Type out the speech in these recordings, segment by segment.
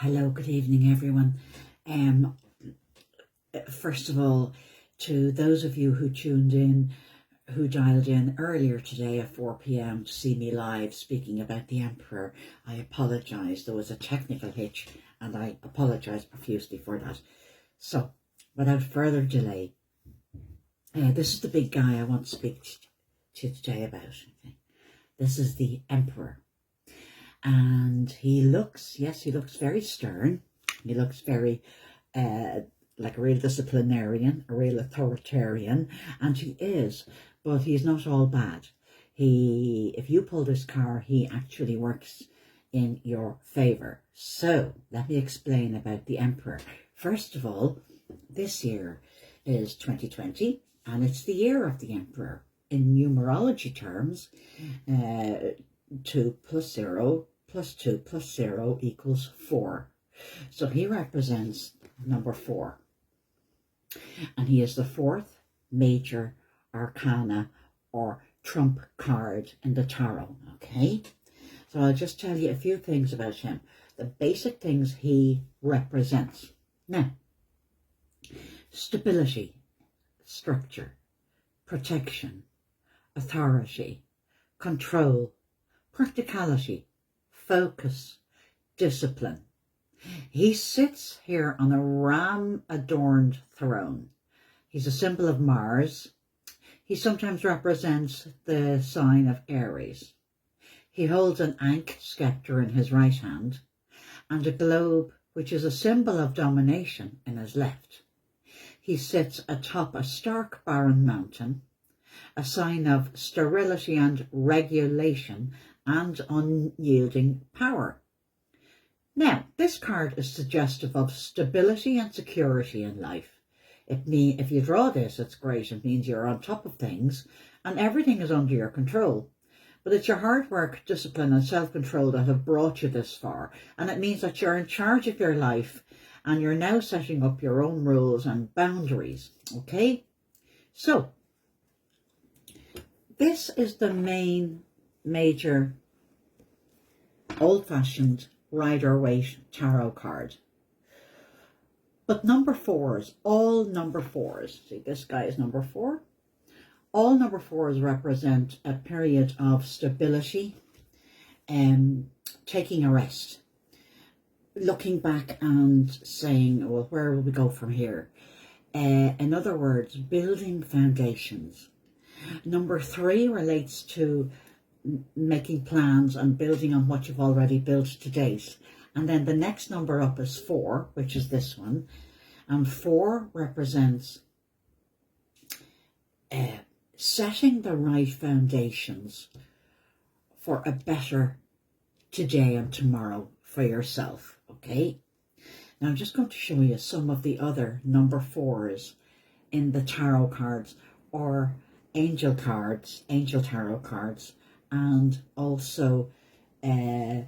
Hello, good evening, everyone. Um, First of all, to those of you who tuned in, who dialed in earlier today at 4 p.m. to see me live speaking about the Emperor, I apologise. There was a technical hitch and I apologise profusely for that. So, without further delay, this is the big guy I want to speak to you today about. Okay? This is the Emperor. And he looks very stern. He looks very like a real disciplinarian, a real authoritarian, and he is, but he's not all bad. If you pull this car, he actually works in your favour. So let me explain about the Emperor. First of all, this year is 2020, and it's the year of the Emperor. In numerology terms, 2 plus 0 plus 2 plus 0 equals 4. So he represents number 4. And he is the 4th major arcana or trump card in the tarot, okay? So I'll just tell you a few things about him. The basic things he represents. Now, stability, structure, protection, authority, control, practicality, focus, discipline. He sits here on a ram-adorned throne. He's a symbol of Mars. He sometimes represents the sign of Aries. He holds an Ankh scepter in his right hand and a globe, which is a symbol of domination, in his left. He sits atop a stark barren mountain, a sign of sterility and regulation and unyielding power. Now, this card is suggestive of stability and security in life. If you draw this, it's great. It means you're on top of things and everything is under your control. But it's your hard work, discipline and self-control that have brought you this far. And it means that you're in charge of your life and you're now setting up your own rules and boundaries. Okay? So, this is the main major old-fashioned Rider-Waite tarot card. But number 4s, all number 4s, see this guy is number 4. All number 4s represent a period of stability, taking a rest, looking back and saying, well, where will we go from here? In other words, building foundations. Number 3 relates to making plans and building on what you've already built to date. And then the next number up is 4, which is this one. And 4 represents setting the right foundations for a better today and tomorrow for yourself. Okay? Now I'm just going to show you some of the other number 4s in the tarot cards or angel tarot cards, and also in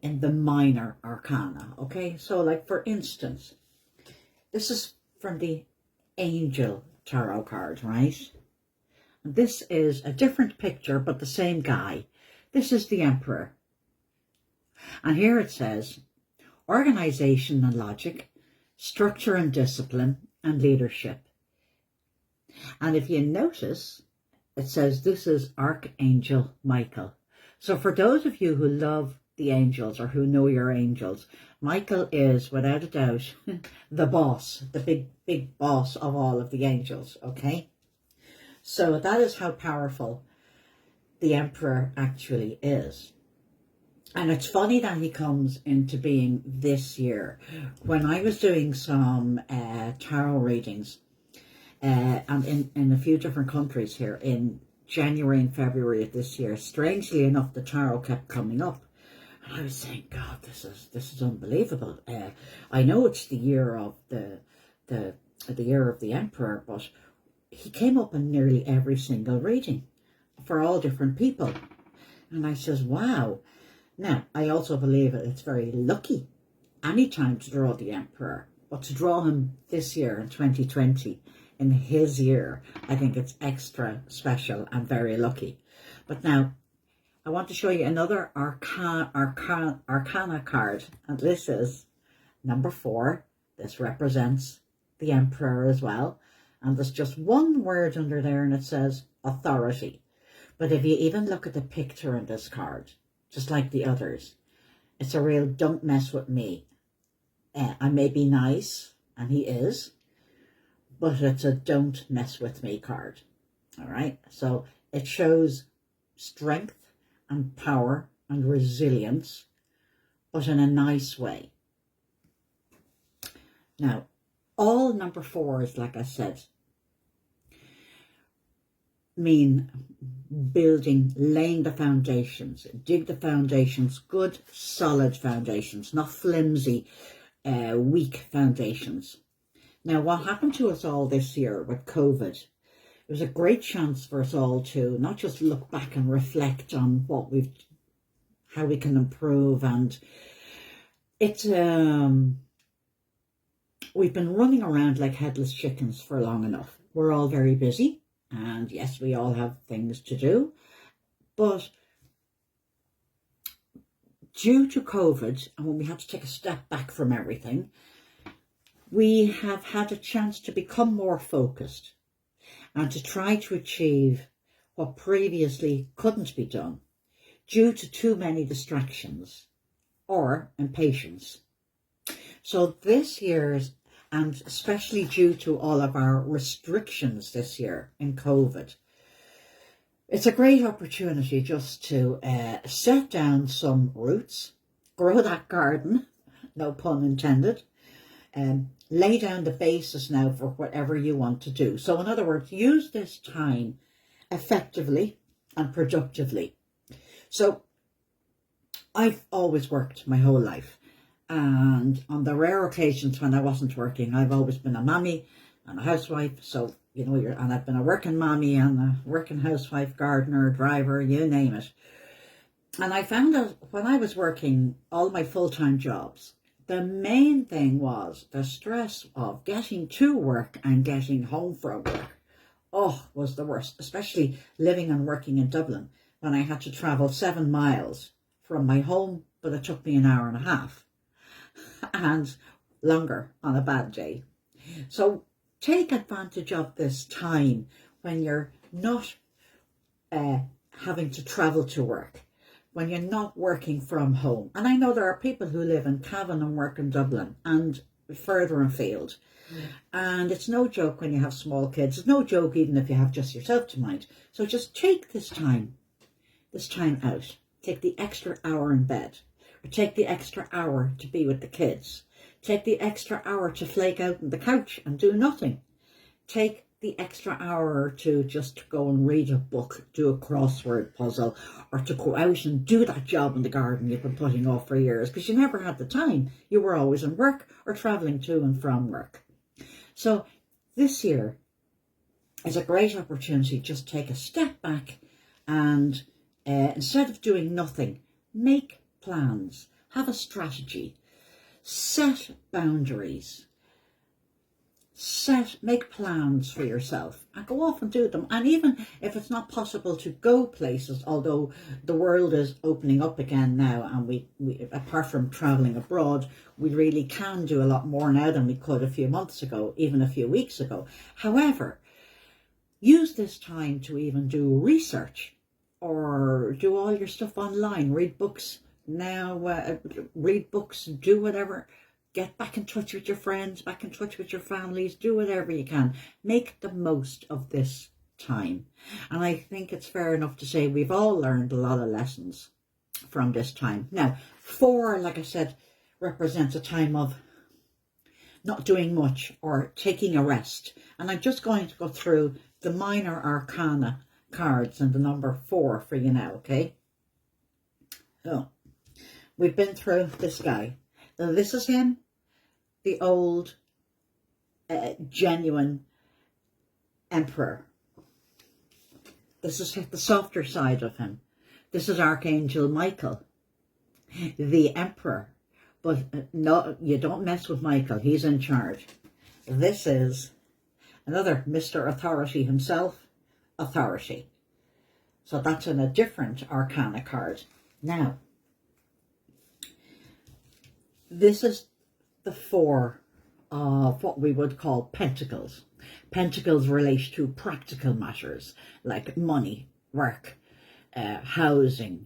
the minor arcana. Okay, so like for instance, this is from the angel tarot card, right? And this is a different picture but the same guy. This is the Emperor, and here it says organization and logic, structure and discipline, and leadership. And if you notice, it says this is Archangel Michael. So for those of you who love the angels or who know your angels, Michael is, without a doubt, the boss, the big boss of all of the angels, okay? So that is how powerful the Emperor actually is. And it's funny that he comes into being this year. When I was doing some tarot readings, and in a few different countries here in January and February of this year, strangely enough, the tarot kept coming up, and I was saying, God, this is unbelievable. I know it's the year of the year of the Emperor, but he came up in nearly every single reading for all different people, and I says, wow. Now I also believe it's very lucky any time to draw the Emperor, but to draw him this year in 2020. In his year, I think it's extra special and very lucky. But now, I want to show you another Arcana card, and this is number 4. This represents the Emperor as well, and there's just one word under there, and it says authority. But if you even look at the picture in this card, just like the others, it's a real don't mess with me. I may be nice, and he is, but it's a don't mess with me card. All right, so it shows strength and power and resilience, but in a nice way. Now, all number 4s, like I said, mean building, laying the foundations, dig the foundations, good solid foundations, not flimsy, weak foundations. Now, what happened to us all this year with COVID, it was a great chance for us all to not just look back and reflect on what how we can improve. And it's we've been running around like headless chickens for long enough. We're all very busy, and yes, we all have things to do, but due to COVID, and when we had to take a step back from everything, we have had a chance to become more focused and to try to achieve what previously couldn't be done due to too many distractions or impatience. So this year's, and especially due to all of our restrictions this year in COVID, it's a great opportunity just to set down some roots, grow that garden, no pun intended, and lay down the basis now for whatever you want to do. So in other words, use this time effectively and productively. So I've always worked my whole life, and on the rare occasions when I wasn't working, I've always been a mommy and a housewife. So, you know, and I've been a working mommy and a working housewife, gardener, driver, you name it. And I found that when I was working all my full-time jobs, the main thing was the stress of getting to work and getting home from work. Oh, was the worst, especially living and working in Dublin when I had to travel 7 miles from my home, but it took me an hour and a half and longer on a bad day. So take advantage of this time when you're not having to travel to work, when you're not working from home. And I know there are people who live in Cavan and work in Dublin and further afield. And it's no joke when you have small kids. It's no joke even if you have just yourself to mind. So just take this time out. Take the extra hour in bed, or take the extra hour to be with the kids. Take the extra hour to flake out on the couch and do nothing. Take the extra hour to just go and read a book, do a crossword puzzle, or to go out and do that job in the garden you've been putting off for years because you never had the time. You were always in work or travelling to and from work. So this year is a great opportunity. Just take a step back and instead of doing nothing, make plans, have a strategy, set boundaries, make plans for yourself and go off and do them. And even if it's not possible to go places, although the world is opening up again now, and we apart from travelling abroad, we really can do a lot more now than we could a few months ago, even a few weeks ago. However, use this time to even do research or do all your stuff online, read books now, read books, do whatever. Get back in touch with your friends, back in touch with your families, do whatever you can. Make the most of this time. And I think it's fair enough to say we've all learned a lot of lessons from this time. Now, 4, like I said, represents a time of not doing much or taking a rest. And I'm just going to go through the minor arcana cards and the number 4 for you now, okay? So, we've been through this guy. Now, this is him, the old, genuine emperor. This is the softer side of him. This is Archangel Michael, the emperor. But no, you don't mess with Michael. He's in charge. This is another Mr. Authority himself, Authority. So that's in a different Arcana card. Now, this is the four of what we would call pentacles. Pentacles relate to practical matters like money, work, housing,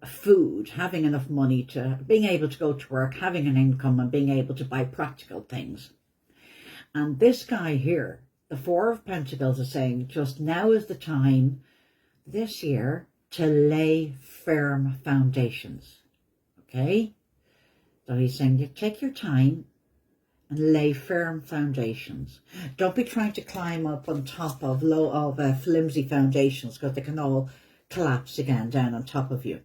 food, having enough money to being able to go to work, having an income and being able to buy practical things. And this guy here, the Four of Pentacles, is saying just now is the time this year to lay firm foundations. Okay? So he's saying you take your time and lay firm foundations. Don't be trying to climb up on top of flimsy foundations, because they can all collapse again down on top of you.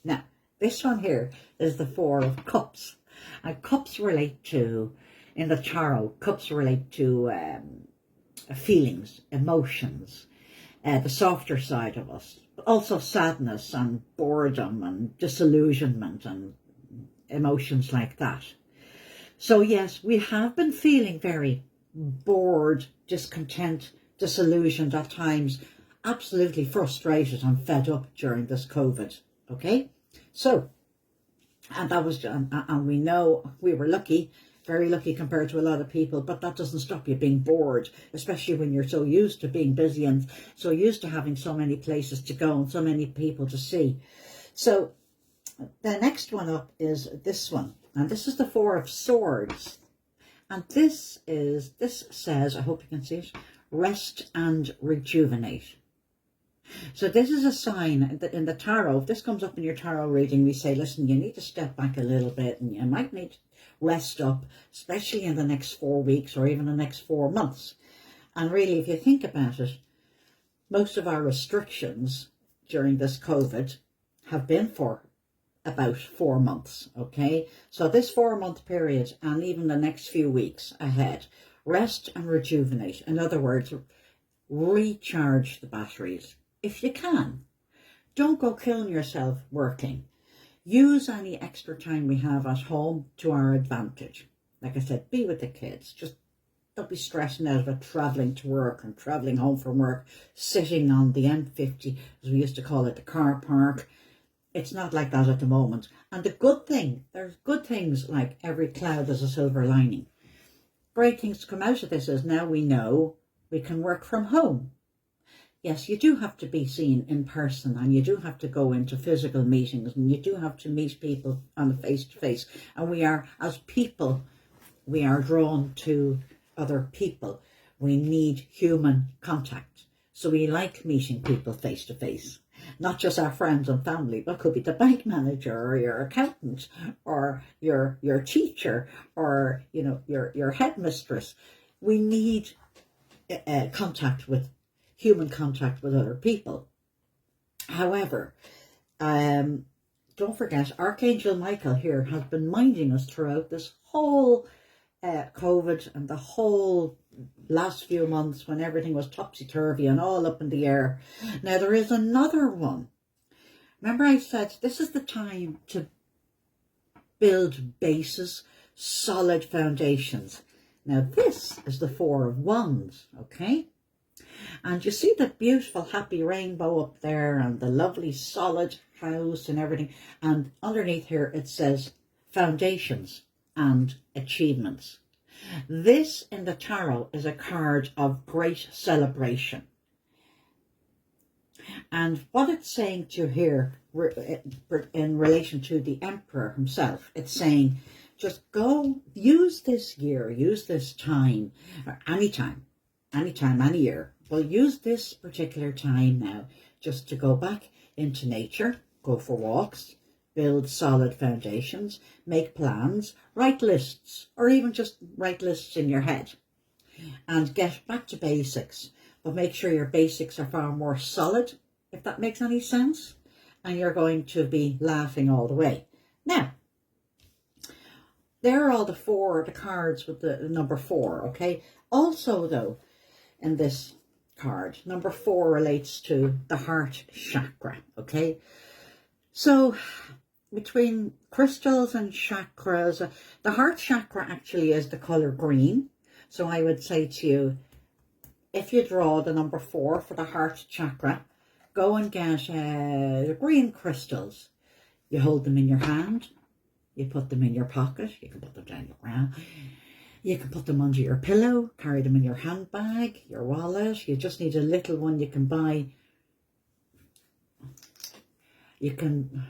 Now, this one here is the Four of Cups. And cups relate to, in the tarot, cups relate to feelings, emotions, the softer side of us, but also sadness and boredom and disillusionment and emotions like that. So yes, we have been feeling very bored, discontent, disillusioned at times, absolutely frustrated and fed up during this COVID. Okay, so, and that was, and we know we were lucky, very lucky compared to a lot of people, but that doesn't stop you being bored, especially when you're so used to being busy and so used to having so many places to go and so many people to see. So the next one up is this one, and this is the Four of Swords. And this says, I hope you can see it, rest and rejuvenate. So this is a sign that in the tarot, if this comes up in your tarot reading, we say, listen, you need to step back a little bit and you might need to rest up, especially in the next 4 weeks or even the next 4 months. And really, if you think about it, most of our restrictions during this COVID have been for about 4 months, okay? So this 4-month period and even the next few weeks ahead, rest and rejuvenate. In other words, recharge the batteries if you can. Don't go killing yourself working. Use any extra time we have at home to our advantage. Like I said, be with the kids. Just don't be stressing out about travelling to work and travelling home from work, sitting on the M50, as we used to call it, the car park. It's not like that at the moment. And the good thing, there's good things like every cloud has a silver lining. Great things to come out of this is now we know we can work from home. Yes, you do have to be seen in person and you do have to go into physical meetings and you do have to meet people on a face-to-face. And we are, as people, we are drawn to other people. We need human contact. So we like meeting people face-to-face. Not just our friends and family, but it could be the bank manager or your accountant or your teacher or, you know, your headmistress. We need human contact with other people. However, don't forget, Archangel Michael here has been minding us throughout this whole COVID and the whole last few months when everything was topsy-turvy and all up in the air. Now there is another one. Remember I said this is the time to build bases, solid foundations. Now this is the Four of Wands, okay? And you see the beautiful happy rainbow up there and the lovely solid house and everything. And underneath here it says foundations and achievements. This in the tarot is a card of great celebration. And what it's saying to you here in relation to the Emperor himself, it's saying just go, use this year, use this time, or anytime, any year. Well, use this particular time now just to go back into nature, go for walks, build solid foundations, make plans, write lists, or even just write lists in your head and get back to basics. But make sure your basics are far more solid, if that makes any sense, and you're going to be laughing all the way. Now, there are all the cards with the number 4, okay? Also, though, in this card, number 4 relates to the heart chakra, okay? So between crystals and chakras, the heart chakra actually is the color green. So I would say to you, if you draw the number 4 for the heart chakra, go and get the green crystals. You hold them in your hand. You put them in your pocket. You can put them down your ground. You can put them under your pillow. Carry them in your handbag, your wallet. You just need a little one you can buy. You can